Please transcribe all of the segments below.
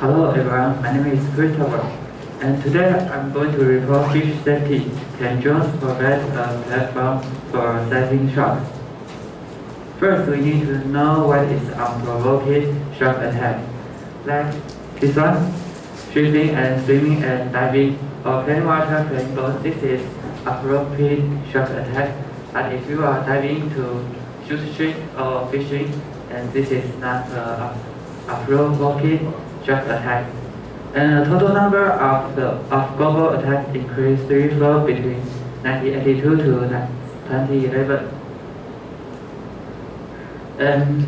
Hello everyone, my name is Christopher, and today I'm going to report fish safety. Can drones provide a platform for sighting sharks? First, we need to know what is unprovoked shark attack. Like this one, shooting and swimming and diving, or plain water playing boat. This is appropriate shark attack. But if you are diving to shoot fish or fishing, and this is not appropriate shark attack. And the total number of global attacks increased threefold between 1982 to 2011. And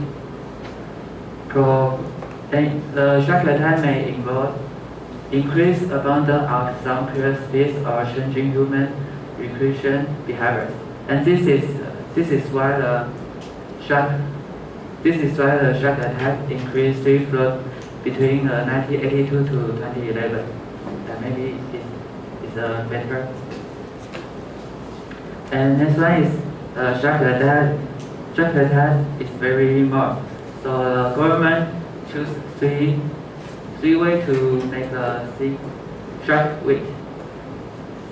the shark attack may involve increased abundance of some peer species or changing human recreation behaviors. And this is why the shark attack increased threefold between 1982 to 2011. And maybe it's better. And next one is shark attack. Shark attack is very remote. So the government choose three ways to make a shark week.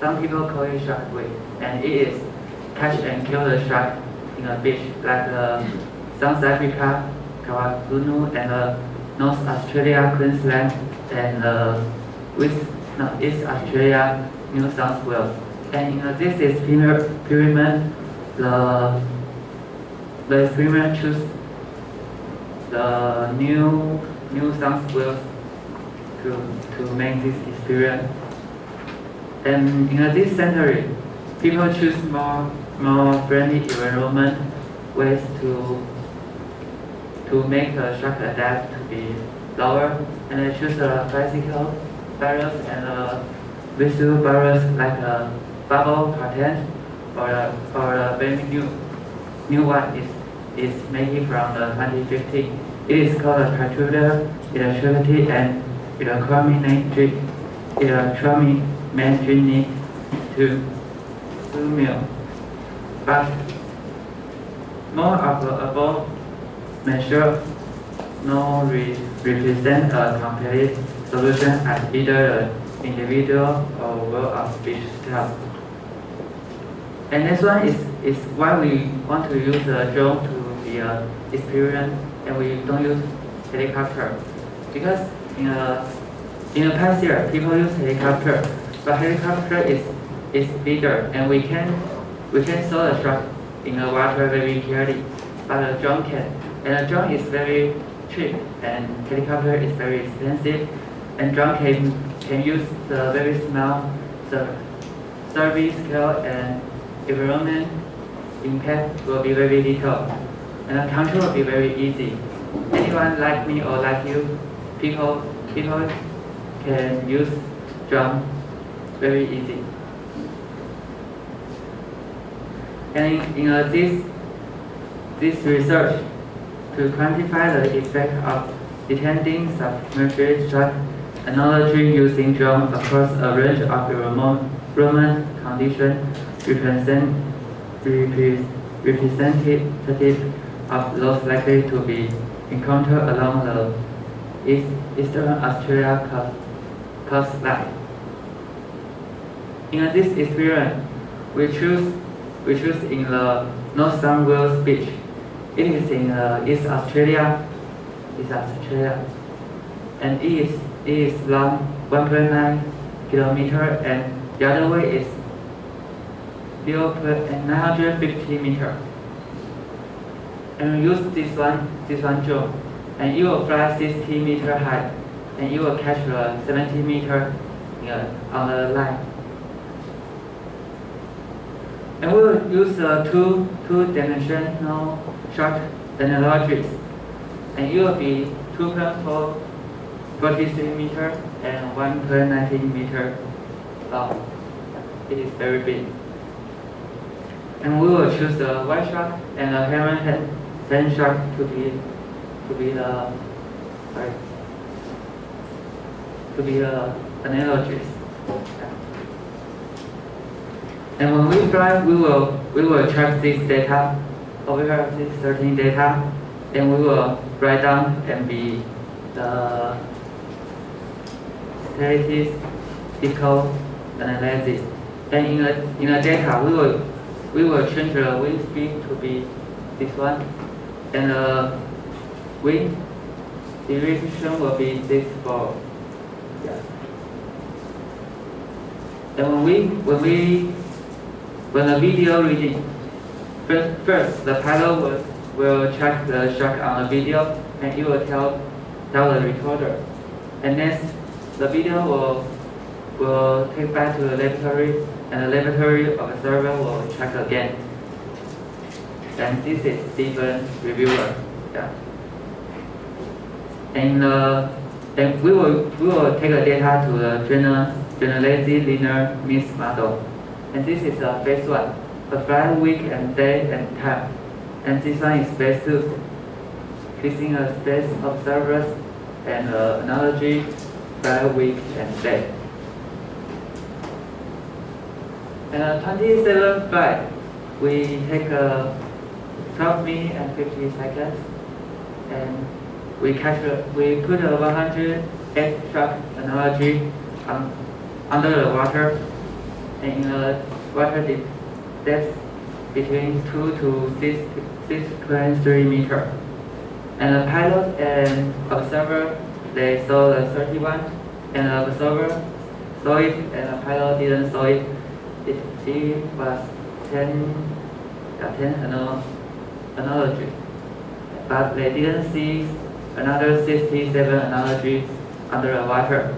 Some people call it shark week, and it is catch and kill the shark in a beach like South Africa, KwaZulu, and North Australia, Queensland, and East Australia, New South Wales. And this experiment, the experiment choose the New South Wales to make this experiment. And in this century, people choose more friendly environment ways to make the shark attack to be lower, and they choose a bicycle virus and a visual virus like a bubble patent, or a very new one is made from the 2015. It is called a particular electricity and electromagnetic to mill. But more of the above measure no represent a complete solution at either the individual or world of fish health. And this one is why we want to use a drone to be an experience, and we don't use helicopter. Because in the past year, people use helicopter, but helicopter is bigger, and we can saw the shark in the water very clearly, but a drone can. And a drone is very cheap, and helicopter is very expensive, and drone can use the very small survey scale, and environment impact will be very little, and the control will be very easy. Anyone like me or like you, people can use drone very easy. And in this research, to quantify the effect of detecting submerged shark analogy using drone across a range of environment conditions representative of those likely to be encountered along the Eastern Australia coastline. In this experience, we choose in the North South Wales beach. It is in East Australia, and it is long 1.9 kilometer, and the other way is 950 meter. And we use this one drone, and it will fly 60 meter high, and it will catch 70 meter on the line. And we will use two-dimensional shark analogies, and it will be 2.43 meter and 1.19 meter long. It is very big. And we will choose the white shark and the hammerhead sand shark to be the analogies. And when we fly, we will track this data over here, this certain data, and we will write down and be the statistical analysis. And in the data, we will change the wind speed to be this one, and the wind direction will be this for. Yeah. And when the video reading, first the pilot will check the shock on the video, and it will tell the recorder. And next, the video will take back to the laboratory, and the laboratory observer will check again. And this is Stephen reviewer. Yeah. And we will take the data to the generalized linear mixed model. And this is phase 1, apply week and day and time. And this one is phase 2, fixing a space observers and analogy by week and day. And 27 flight, we take 12 minutes and 50 seconds, and we put a 108 shock analogy under the water, and in the water depth between 2 to 6.3 meters. And the pilot and observer, they saw the 31, and the observer saw it, and the pilot didn't saw it. It was 10 analogy, but they didn't see another 67 analogies under the water.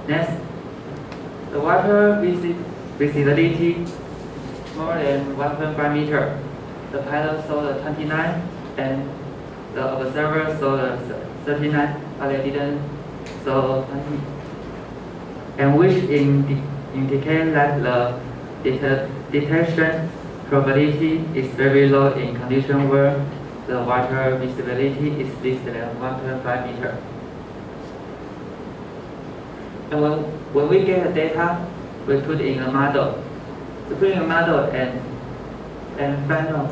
Next, the water visibility more than 1.5 meter. The pilot saw the 29, and the observer saw the 39, but they didn't saw 20. And which indicate that the detection probability is very low in conditions where the water visibility is less than 1.5 meter. And when we get the data, we put in a model. We put in a model and final,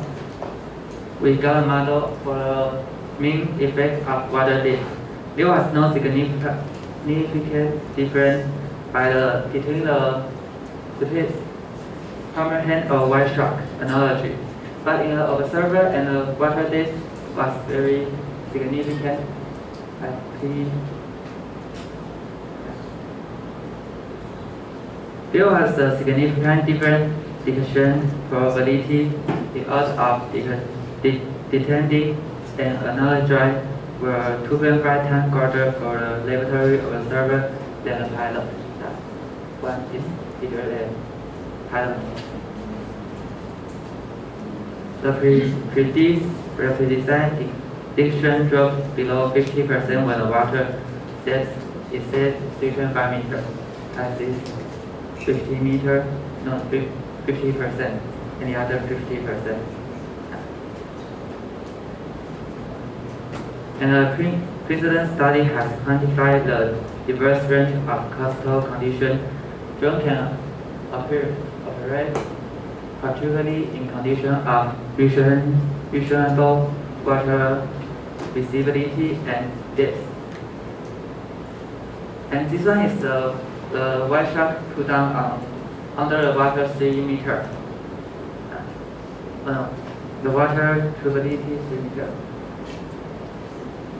we got a model for the mean effect of water depth. There was no significant difference between the permanent or white shock analogy. But in the observer and the water depth was very significant. There was a significant difference detection probability because of detecting and analogy were 2.5 times greater for the laboratory observer than the pilot. That one is bigger than pilot. The precipitation dropped below 50% when the water depth is set 3.5 meters. As is 50 meters, not 50%, any other 50%. And the precedent study has quantified the diverse range of coastal conditions drone can operate, particularly in conditions of reasonable water visibility and depth. And this one is the white shark put down under the water 3 meters. The water turbidity 3 meters.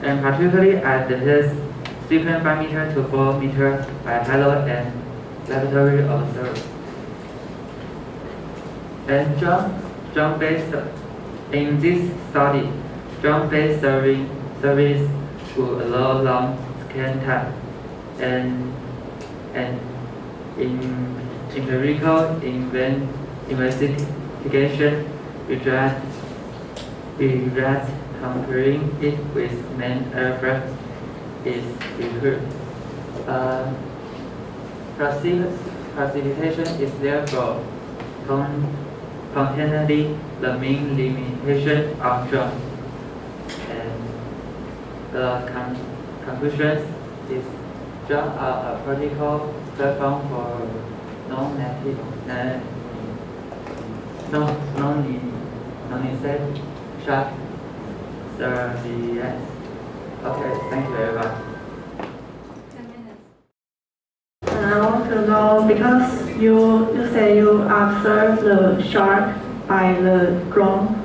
And particularly at the depth 3.5 meters to 4 meters by pilot and laboratory observer. And drone-based in this study, drone-based service will allow long scan time and in empirical investigation, we just comparing it with main aircraft is required. Precipitation is therefore containedly the main limitation of drone. And the conclusion is drone are a practical platform for non-invasive shark surveillance. Okay, thank you very much. Because you say you observe the shark by the drone,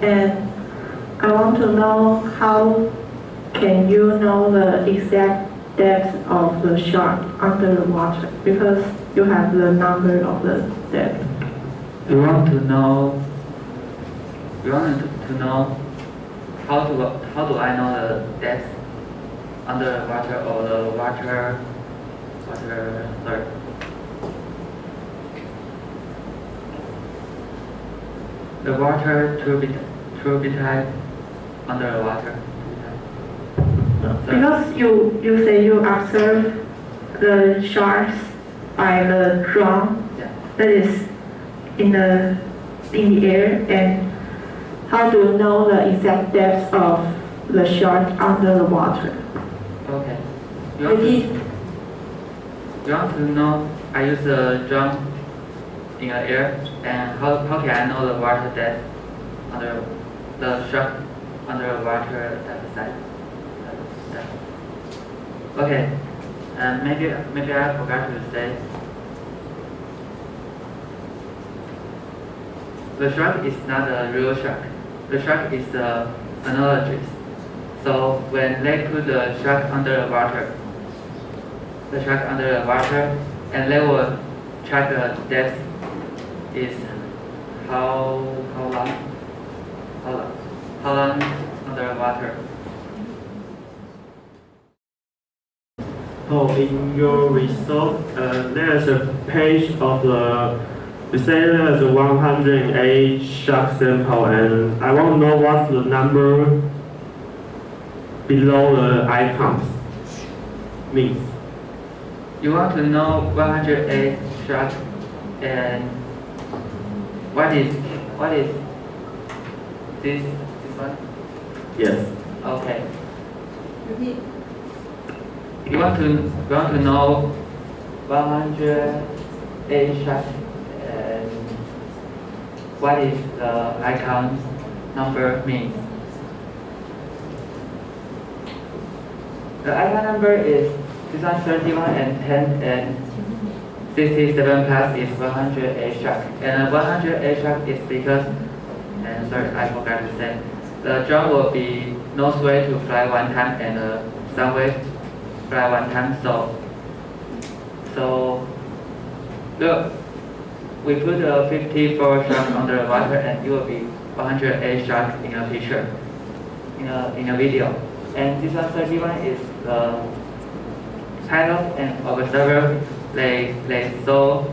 and I want to know how can you know the exact depth of the shark under the water, because you have the number of the depth. You want to know how do I know the depth under the water or the water sorry. The water to be tight under the water. Because you say you observe the sharks by the drone, Yeah. that is in the air, and how do you know the exact depth of the shark under the water? Okay. Repeat. You want to know I use the drone in the air, and how can I know the water depth under the shark under the water depth side? Okay, and maybe I forgot to say the shark is not a real shark. The shark is an analogy. So when they put the shark under the water, and they will check the depth is how long under the water. Oh, in your result, there's a page of you say there's a 108 shark sample, and I want to know what's the number below the icons means. You want to know 108 shark, and what is this one? Yes. Okay. Repeat. You want to know 108 shark, and what is the icon number means? The icon number is 631 and 10 and 67 plus is 108 shark, and 108 shark is because, and sorry, I forgot to say, the drone will be nose way to fly one time and sun way fly one time. So look, we put 54 sharks under the water, and it will be 108 sharks in a picture, in a video. And this 131 is the pilot and observer. They saw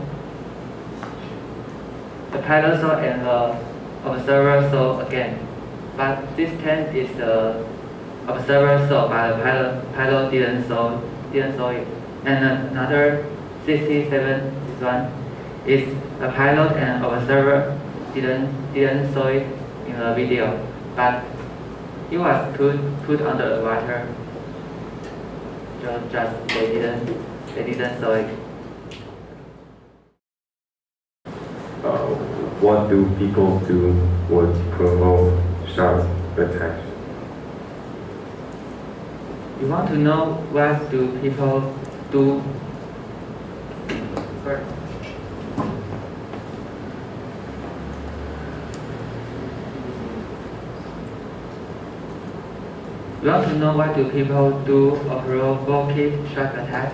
the pilot saw and the observer saw again. But this 10 is the observer saw, but the pilot didn't saw it. And another 67 is one is the pilot and observer didn't saw it in the video, but it was put under the water. Just they didn't saw it. What do people do to promote shark attacks? You want to know what do people do? Sorry. You want to know what do people do of provoking shark attack?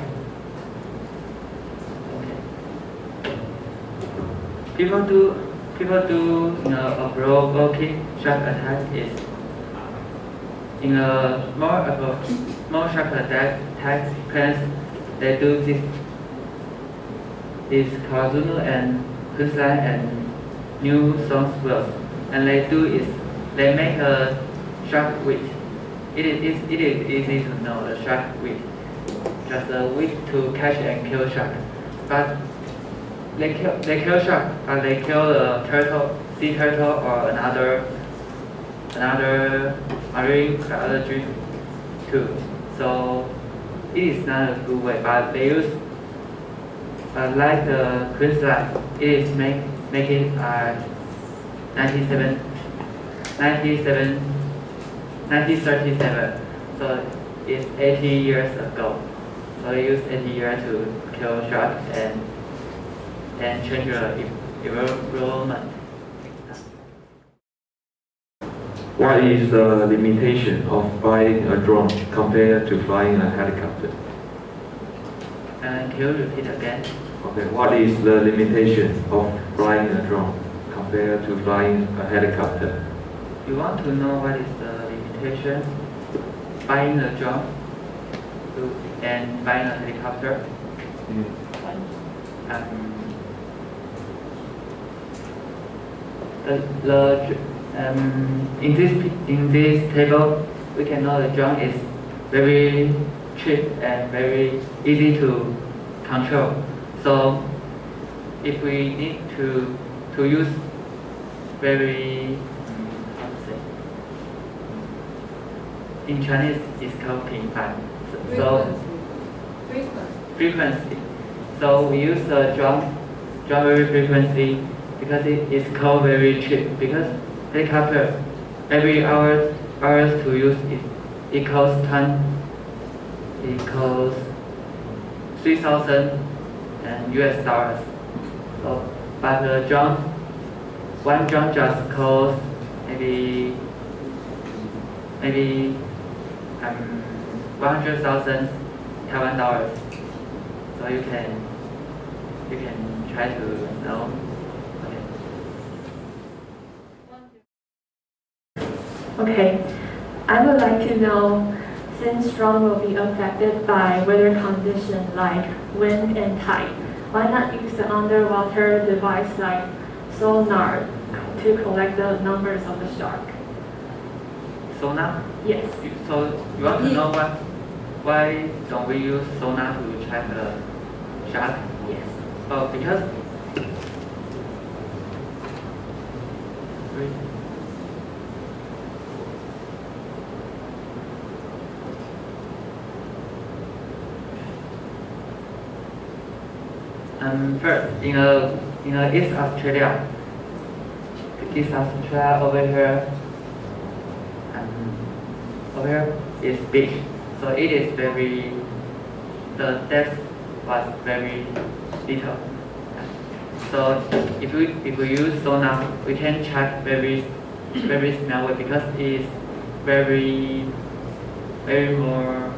Okay. People do a provoking shark attack is in a more shark attack plans. They do this is Kazunu and Queensland and New South Wales, and they make a shark week. It is easy to know the shark week, just a week to catch and kill shark. But they kill shark, but they kill the turtle, sea turtle, or another marine biology too. So it is not a good way. But they use like the Queensland, it is making 1937, so it's 80 years ago. So they use 80 years to kill shark, and and change the environment. What is the limitation of flying a drone compared to flying a helicopter? Can you repeat again? Okay, what is the limitation of flying a drone compared to flying a helicopter? You want to know what is the limitation flying a drone and flying a helicopter? In this table, we can know the drone is very cheap and very easy to control. So if we need to use very how to say, in Chinese it's called 频繁. So frequency. So we use the drone very frequently because it is called very cheap. Because helicopter every hours to use it costs $3,000 US dollars. So, but the drone, one drone just costs maybe 100,000 Taiwan dollars. So you can try to know. Okay, I would like to know, since drone will be affected by weather conditions like wind and tide, why not use the underwater device like sonar to collect the numbers of the shark? Sonar? Yes. So you want to know why don't we use sonar to track the shark? Yes. Oh, because first, in East Australia over here is beach, so it is the depth was very little. So if we use sonar, we can track very small way because it is very more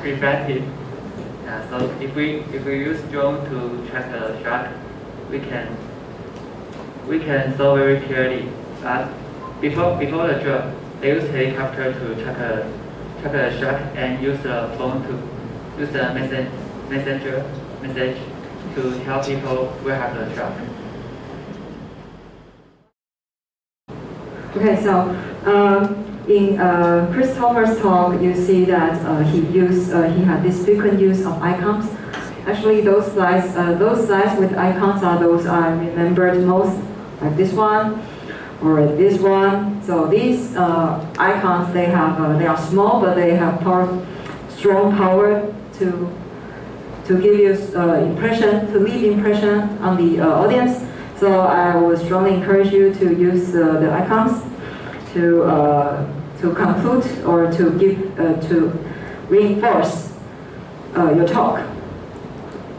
reflective. So if we use drone to track the shark, we can saw very clearly. But before the drone, they use helicopter to track the shark and use the phone to use the message to tell people where have the shark. Okay, so in Christopher's talk, you see that he had this frequent use of icons. Actually, those slides with icons are those I remembered most, like this one or this one. So these icons, they are small, but they have strong power to give you to leave impression on the audience. So I would strongly encourage you to use the icons to conclude or to give to reinforce your talk.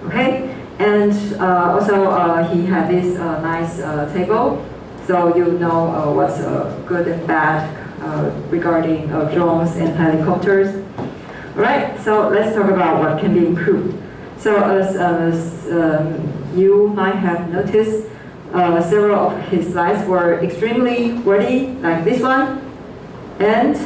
Okay, and also he had this nice table, so you know what's good and bad regarding drones and helicopters. All right, so let's talk about what can be improved. So as you might have noticed, several of his slides were extremely wordy, like this one and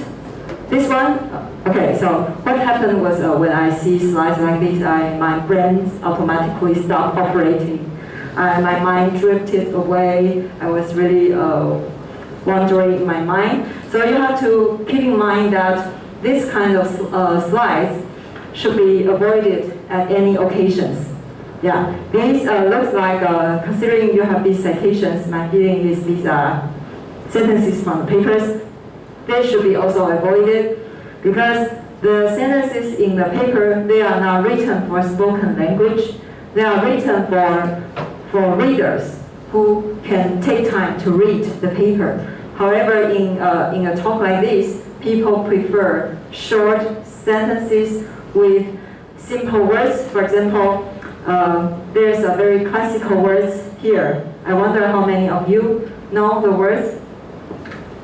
this one. Okay, so what happened was when I see slides like this, my brain automatically stopped operating. My mind drifted away. I was really wandering in my mind. So you have to keep in mind that this kind of slides should be avoided at any occasions. Yeah, these looks like, considering you have these citations, my feeling is these are sentences from the papers. They should be also avoided because the sentences in the paper, they are not written for spoken language. They are written for readers who can take time to read the paper. However, in a talk like this, people prefer short sentences with simple words. For example, there's a very classical words here. I wonder how many of you know the words?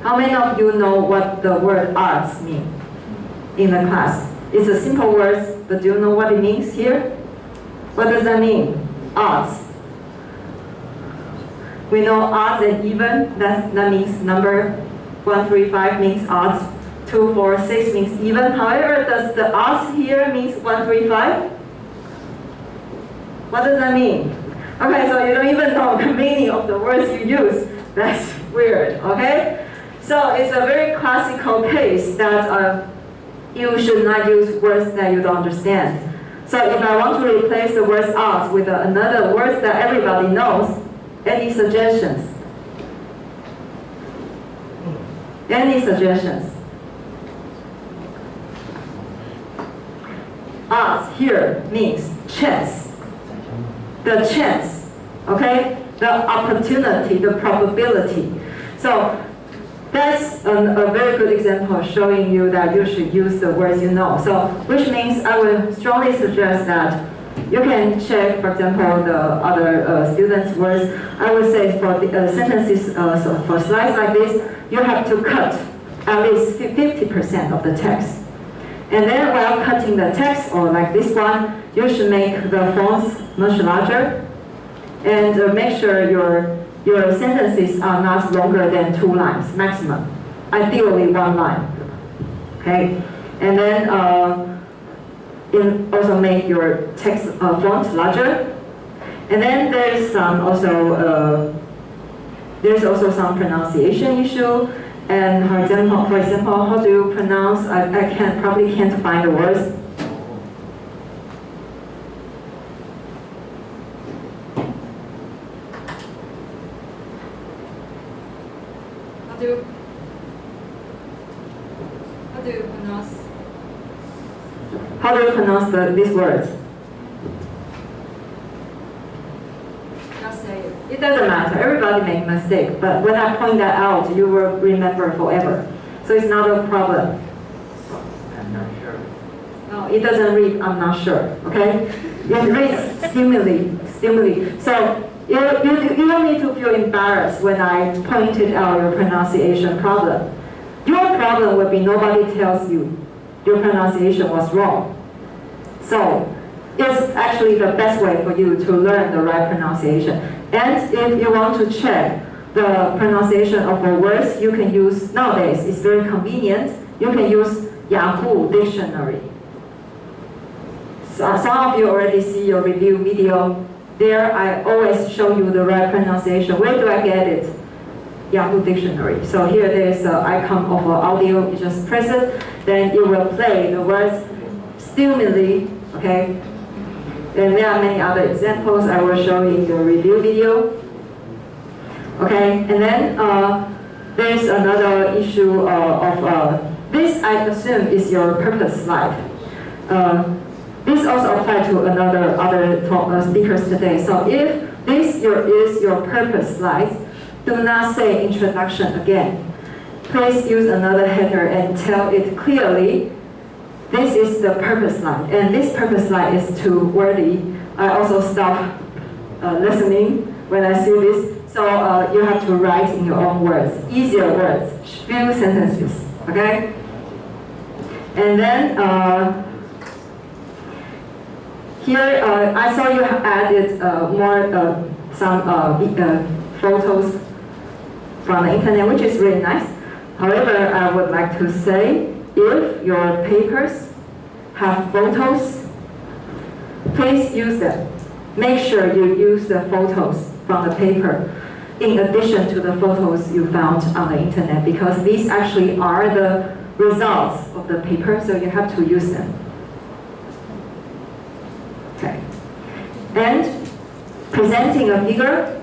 How many of you know what the word arts mean in the class? It's a simple word, but do you know what it means here? What does that mean? Arts. We know odds and even, that means number 1, 3, 5 means odds, 2, 4, 6 means even. However, does the odds here means 1, 3, 5? What does that mean? Okay, so you don't even know the meaning of the words you use. That's weird, okay? So it's a very classical case that you should not use words that you don't understand. So if I want to replace the word odds with another word that everybody knows, any suggestions? Any suggestions? Odds here means chance. The chance, okay? The opportunity, the probability. So that's a very good example showing you that you should use the words you know. So, which means I would strongly suggest that you can check, for example, the other students' words. I would say for the sentences, so for slides like this, you have to cut at least 50% of the text. And then while cutting the text, or like this one, you should make the fonts much larger and make sure your sentences are not longer than 2 lines maximum, ideally 1 line. Okay, and then also make your text font larger. And then there's some also there's also some pronunciation issue. And for example, how do you pronounce? I probably can't find the words. How do you pronounce these words? Just say it. It doesn't matter. Everybody makes mistakes, but when I point that out, you will remember forever. So it's not a problem. I'm not sure. No, it doesn't read I'm not sure. Okay? It reads stimuli. So you don't need to feel embarrassed when I pointed out your pronunciation problem. Your problem will be nobody tells you your pronunciation was wrong. So it's actually the best way for you to learn the right pronunciation. And if you want to check the pronunciation of the words, you can use, nowadays it's very convenient, you can use Yahoo Dictionary. So some of you already see your review video. There I always show you the right pronunciation. Where do I get it? Yahoo Dictionary. So here there's an icon of audio, you just press it, then it will play the words stimuli, okay? And there are many other examples I will show in the review video. Okay, and then there's another issue of this I assume is your purpose slide. This also applies to other speakers today. So if this is your purpose slide, do not say introduction again. Please use another header and tell it clearly. This is the purpose slide, and this purpose slide is too wordy. I also stop listening when I see this. So you have to write in your own words, easier words, few sentences, okay? And then here I saw you have added some photos from the internet, which is really nice. However, I would like to say, if your papers have photos, please use them. Make sure you use the photos from the paper in addition to the photos you found on the internet, because these actually are the results of the paper, so you have to use them. Okay. And presenting a figure,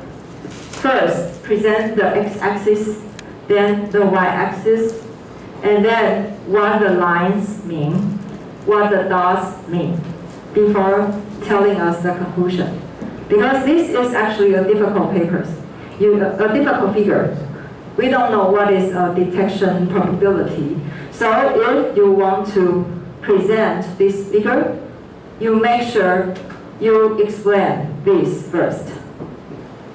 first present the x-axis, then the y-axis, and then what the lines mean, what the dots mean, before telling us the conclusion. Because this is actually a difficult paper, a difficult figure. We don't know what is a detection probability. So if you want to present this figure, you make sure you explain this first.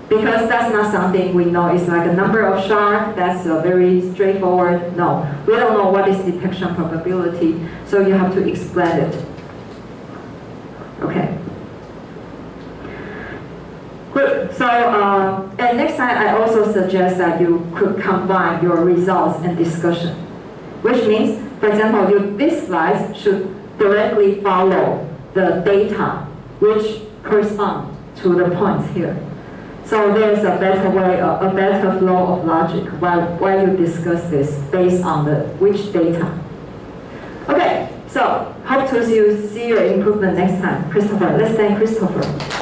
Because that's not something we know. It's like a number of sharks. That's very straightforward. No, we don't know what is detection probability, so you have to explain it. Okay. Good. So, and next time I also suggest that you could combine your results and discussion, which means, for example, these slides should directly follow the data which correspond to the points here. So there's a better way, a better flow of logic while you discuss this based on which data. Okay, so hope to see your improvement next time. Christopher, let's thank Christopher.